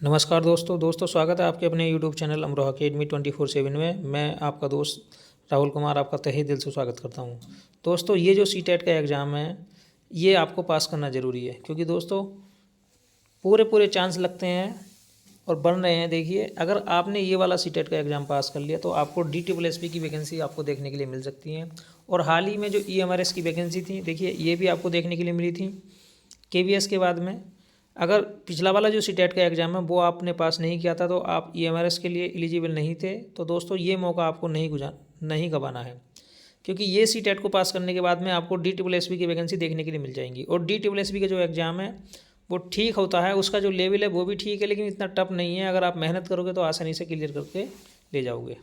नमस्कार दोस्तों स्वागत है आपके अपने यूट्यूब चैनल अमरोहा अकेडमी 24/7 में। मैं आपका दोस्त राहुल कुमार आपका तहे दिल से स्वागत करता हूं। दोस्तों ये जो सीटेट का एग्ज़ाम है ये आपको पास करना ज़रूरी है, क्योंकि दोस्तों पूरे चांस लगते हैं और बन रहे हैं। देखिए, अगर आपने ये वाला सीटेट का एग्ज़ाम पास कर लिया तो आपको DSSP की वैकेंसी आपको देखने के लिए मिल सकती है। और हाल ही में जो EMRS की वैकेंसी थी, देखिए ये भी आपको देखने के लिए मिली थी KVS के बाद में। अगर पिछला वाला जो सीटेट का एग्ज़ाम है वो आपने पास नहीं किया था तो आप EMRS के लिए एलिजिबल नहीं थे, तो दोस्तों ये मौका आपको नहीं गंवाना है, क्योंकि ये सीटेट को पास करने के बाद में आपको DSSP की वैकेंसी देखने के लिए मिल जाएंगी। और DSSP का जो एग्ज़ाम है वो ठीक होता है, उसका जो लेवल है वो भी ठीक है, लेकिन इतना टफ नहीं है। अगर आप मेहनत करोगे तो आसानी से क्लियर करके ले जाओगे।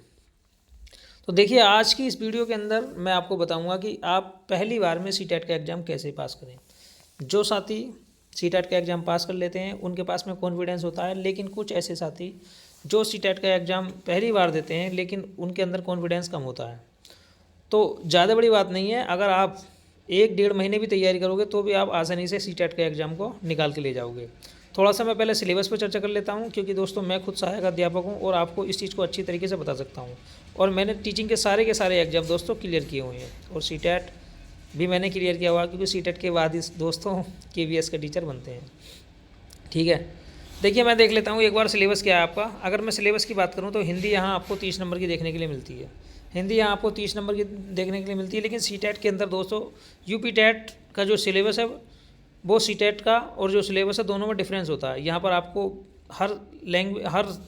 तो देखिए, आज की इस वीडियो के अंदर मैं आपको बताऊंगा कि आप पहली बार में सीटेट का एग्ज़ाम कैसे पास करें। जो साथी सीटेट का एग्ज़ाम पास कर लेते हैं उनके पास में कॉन्फिडेंस होता है, लेकिन कुछ ऐसे साथी जो सीटेट का एग्ज़ाम पहली बार देते हैं लेकिन उनके अंदर कॉन्फिडेंस कम होता है। तो ज़्यादा बड़ी बात नहीं है, अगर आप 1-1.5 महीने भी तैयारी करोगे तो भी आप आसानी से सीटेट के एग्ज़ाम को निकाल के ले जाओगे। थोड़ा सा मैं पहले सिलेबस पर चर्चा कर लेता हूँ, क्योंकि दोस्तों मैं खुद सहायक अध्यापक हूँ और आपको इस चीज़ को अच्छी तरीके से बता सकता हूँ। और मैंने टीचिंग के सारे एग्ज़ाम दोस्तों क्लियर किए हुए हैं, और सीटेट भी मैंने क्लियर किया हुआ, क्योंकि सीटेट के बाद इस दोस्तों KVS का टीचर बनते हैं। ठीक है, देखिए मैं देख लेता हूँ एक बार सिलेबस क्या है आपका। अगर मैं सिलेबस की बात करूँ तो हिंदी यहाँ आपको 30 नंबर की देखने के लिए मिलती है। हिंदी यहाँ आपको 30 नंबर की देखने के लिए मिलती है, लेकिन सीटेट के अंदर दोस्तों यूपी टेट का जो सिलेबस है वो सीटेट का और जो सिलेबस है दोनों में डिफरेंस होता है। यहाँ पर आपको हर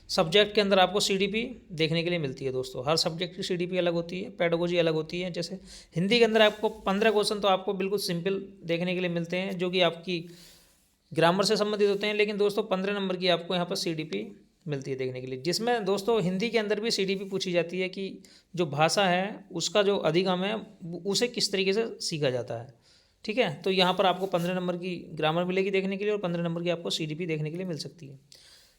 सब्जेक्ट के अंदर आपको CDP देखने के लिए मिलती है दोस्तों। हर सब्जेक्ट की CDP अलग होती है, पेडागोजी अलग होती है। जैसे हिंदी के अंदर आपको 15 क्वेश्चन तो आपको बिल्कुल सिंपल देखने के लिए मिलते हैं, जो कि आपकी ग्रामर से संबंधित होते हैं, लेकिन दोस्तों 15 नंबर की आपको यहाँ पर CDP मिलती है देखने के लिए, जिसमें दोस्तों हिंदी के अंदर भी CDP पूछी जाती है कि जो भाषा है उसका जो अधिगम है उसे किस तरीके से सीखा जाता है। ठीक है, तो यहाँ पर आपको 15 नंबर की ग्रामर मिलेगी देखने के लिए और 15 नंबर की आपको CDP देखने के लिए मिल सकती है।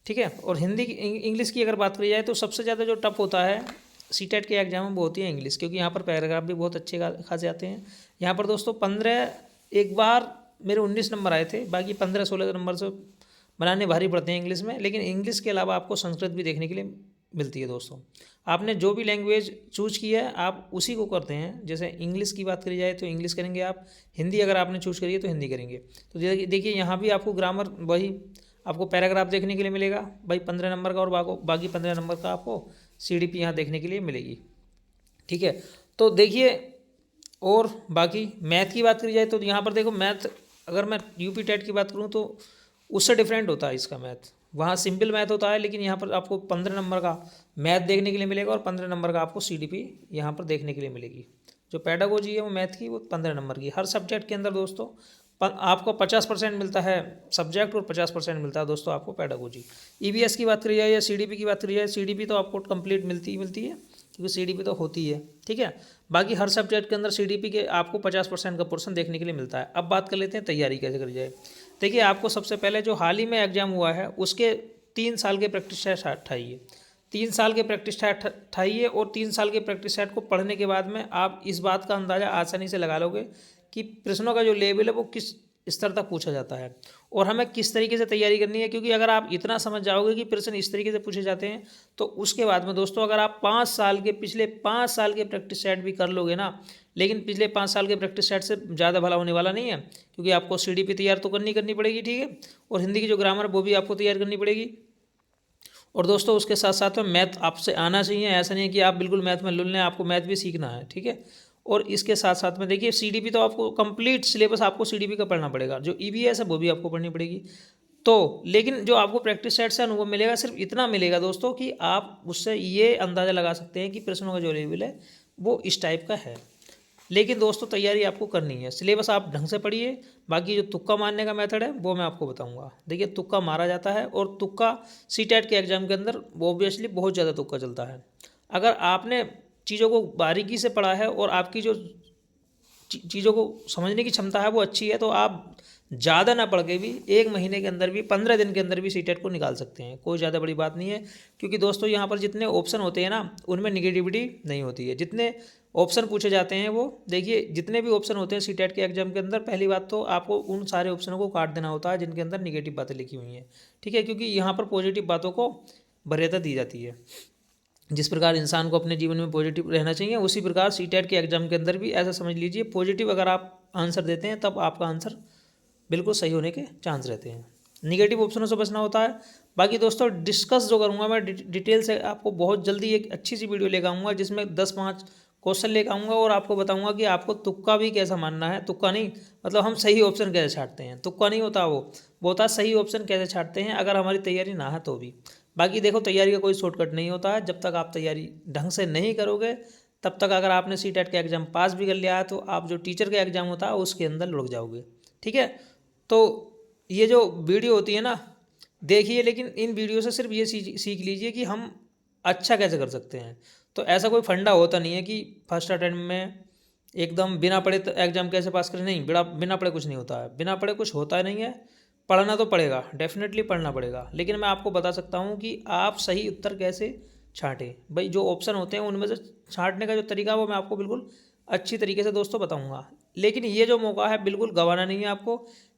ठीक है, और हिंदी की इंग्लिश की अगर बात करी जाए तो सबसे ज़्यादा जो टफ होता है सीटेट के एग्जाम में वो होती है इंग्लिश, क्योंकि यहाँ पर पैराग्राफ भी बहुत अच्छे खासे आते हैं। यहाँ पर दोस्तों 15 एक बार मेरे 19 नंबर आए थे, बाकी 15-16 नंबर से बनाने भारी पड़ते हैं इंग्लिश में। लेकिन इंग्लिश के अलावा आपको संस्कृत भी देखने के लिए मिलती है दोस्तों। आपने जो भी लैंग्वेज चूज की है आप उसी को करते हैं। जैसे इंग्लिश की बात करी जाए तो इंग्लिश करेंगे आप, हिंदी अगर आपने चूज करी है तो हिंदी करेंगे। तो देखिए यहाँ भी आपको ग्रामर वही आपको पैराग्राफ देखने के लिए मिलेगा भाई 15 नंबर का, और बाकी 15 नंबर का आपको CDP यहाँ देखने के लिए मिलेगी। ठीक है, तो देखिए, और बाकी मैथ की बात करी जाए तो यहाँ पर देखो मैथ, अगर मैं यूपी टेट की बात करूँ तो उससे डिफरेंट होता है इसका मैथ। वहाँ सिंपल मैथ होता है, लेकिन यहाँ पर आपको 15 नंबर का मैथ देखने के लिए मिलेगा और 15 नंबर का आपको CDP यहाँ पर देखने के लिए मिलेगी। जो पेडागोजी है वो मैथ की वो 15 नंबर की। हर सब्जेक्ट के अंदर दोस्तों आपको 50% मिलता है सब्जेक्ट और 50% मिलता है दोस्तों आपको पेडागोजी। EVS की बात करी जाए या CDP की बात करी जाए, CDP तो आपको कंप्लीट मिलती ही मिलती है, क्योंकि CDP तो होती है। ठीक है, बाकी हर सब्जेक्ट के अंदर CDP के आपको 50% का पोर्शन देखने के लिए मिलता है। अब बात कर लेते हैं तैयारी कैसे करी जाए। देखिए, आपको सबसे पहले जो हाल ही में एग्जाम हुआ है उसके 3 साल के प्रैक्टिस सेट उठाइए। 3 साल के प्रैक्टिस सेट उठाइए और 3 साल के प्रैक्टिस सेट को पढ़ने के बाद में आप इस बात का अंदाज़ा आसानी से लगा लोगे कि प्रश्नों का जो लेवल है वो किस स्तर तक पूछा जाता है और हमें किस तरीके से तैयारी करनी है। क्योंकि अगर आप इतना समझ जाओगे कि प्रश्न इस तरीके से पूछे जाते हैं तो उसके बाद में दोस्तों अगर आप पिछले 5 साल के प्रैक्टिस सेट भी कर लोगे ना, लेकिन पिछले 5 साल के प्रैक्टिस सेट से ज़्यादा भला होने वाला नहीं है, क्योंकि आपको CDP तैयार तो करनी पड़ेगी। ठीक है, और हिंदी की जो ग्रामर वो भी आपको तैयार करनी पड़ेगी। और दोस्तों उसके साथ साथ में मैथ आपसे आना चाहिए, ऐसा नहीं है कि आप बिल्कुल मैथ में लुल लें, आपको मैथ भी सीखना है। ठीक है, और इसके साथ साथ में देखिए CDP तो आपको कंप्लीट सिलेबस आपको CDP का पढ़ना पड़ेगा, जो EVS है वो भी आपको पढ़नी पड़ेगी। तो लेकिन जो आपको प्रैक्टिस सेट से अनुभव मिलेगा सिर्फ इतना मिलेगा दोस्तों कि आप उससे ये अंदाज़ा लगा सकते हैं कि प्रश्नों का जो लेवल है वो इस टाइप का है। लेकिन दोस्तों तैयारी आपको करनी है, सिलेबस आप ढंग से पढ़िए। बाकी जो तुक्का मारने का मेथड है वो मैं आपको बताऊंगा। देखिए, तुक्का मारा जाता है और तुक्का सीटेट के एग्जाम के अंदर ऑब्वियसली बहुत ज़्यादा तुक्का चलता है। अगर आपने चीज़ों को बारीकी से पढ़ा है और आपकी जो चीज़ों को समझने की क्षमता है वो अच्छी है तो आप ज़्यादा ना पढ़ के भी 1 महीने के अंदर भी 15 दिन के अंदर भी सीटेट को निकाल सकते हैं, कोई ज़्यादा बड़ी बात नहीं है। क्योंकि दोस्तों यहाँ पर जितने ऑप्शन होते हैं ना, उनमें निगेटिविटी नहीं होती है। जितने ऑप्शन पूछे जाते हैं वो देखिए, जितने भी ऑप्शन होते हैं सीटेट के एग्जाम के अंदर, पहली बात तो आपको उन सारे ऑप्शनों को काट देना होता है जिनके अंदर निगेटिव बातें लिखी हुई हैं, ठीक है। क्योंकि यहाँ पर पॉजिटिव बातों को वरीयता दी जाती है। जिस प्रकार इंसान को अपने जीवन में पॉजिटिव रहना चाहिए, उसी प्रकार सीटेट के एग्जाम के अंदर भी ऐसा समझ लीजिए, पॉजिटिव अगर आप आंसर देते हैं तब आपका आंसर बिल्कुल सही होने के चांस रहते हैं। निगेटिव ऑप्शनों से बचना होता है। बाकी दोस्तों डिस्कस जो करूँगा मैं डिटेल से, आपको बहुत जल्दी एक अच्छी सी वीडियो लेकर आऊँगा जिसमें 10-5 क्वेश्चन लेकर आऊँगा और आपको बताऊँगा कि आपको तुक्का भी कैसा मानना है। तुक्का नहीं, मतलब हम सही ऑप्शन कैसे छांटते हैं। तुक्का नहीं होता, वो होता सही ऑप्शन कैसे छांटते हैं, अगर हमारी तैयारी ना है तो भी। बाकी देखो, तैयारी का कोई शॉर्टकट नहीं होता है। जब तक आप तैयारी ढंग से नहीं करोगे तब तक, अगर आपने सीटेट का एग्ज़ाम पास भी कर लिया है तो आप जो टीचर का एग्ज़ाम होता है उसके अंदर लुढ़क जाओगे, ठीक है। तो ये जो वीडियो होती है ना, देखिए, लेकिन इन वीडियो से सिर्फ ये सीख लीजिए कि हम अच्छा कैसे कर सकते हैं। तो ऐसा कोई फंडा होता नहीं है कि फर्स्ट अटेम्प्ट में एकदम बिना पढ़े तो एग्ज़ाम कैसे पास करें, नहीं, बिना पढ़े कुछ नहीं होता है। बिना पढ़े कुछ होता नहीं है। पढ़ना तो पड़ेगा, डेफिनेटली पढ़ना पड़ेगा, लेकिन मैं आपको बता सकता हूँ कि आप सही उत्तर कैसे छाँटें। भाई जो ऑप्शन होते हैं उनमें से छाँटने का जो तरीका है वो मैं आपको बिल्कुल अच्छी तरीके से दोस्तों बताऊँगा। लेकिन ये जो मौका है बिल्कुल गंवाना नहीं है आपको,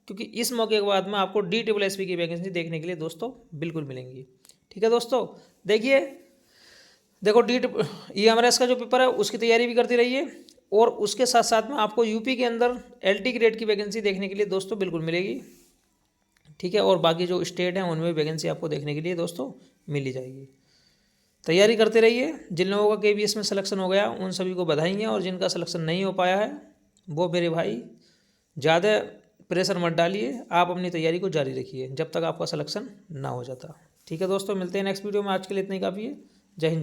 क्योंकि इस मौके के बाद में आपको DSSB की वैकेंसी देखने के लिए दोस्तों बिल्कुल मिलेंगी, ठीक है दोस्तों। देखिए, देखो EMRS का जो पेपर है उसकी तैयारी भी करती रहिए, और उसके साथ साथ में आपको यूपी के अंदर LT ग्रेड की वैकेंसी देखने के लिए दोस्तों बिल्कुल मिलेगी, ठीक है। और बाकी जो स्टेट हैं उनमें वैकेंसी आपको देखने के लिए दोस्तों मिल ही जाएगी। तैयारी करते रहिए। जिन लोगों का KVS में सिलेक्शन हो गया उन सभी को बधाई हैं, और जिनका सिलेक्शन नहीं हो पाया है वो मेरे भाई ज़्यादा प्रेशर मत डालिए, आप अपनी तैयारी को जारी रखिए जब तक आपका सिलेक्शन ना हो जाता, ठीक है दोस्तों। मिलते हैं नेक्स्ट वीडियो में, आज के लिए इतना ही काफ़ी है। जय हिंद।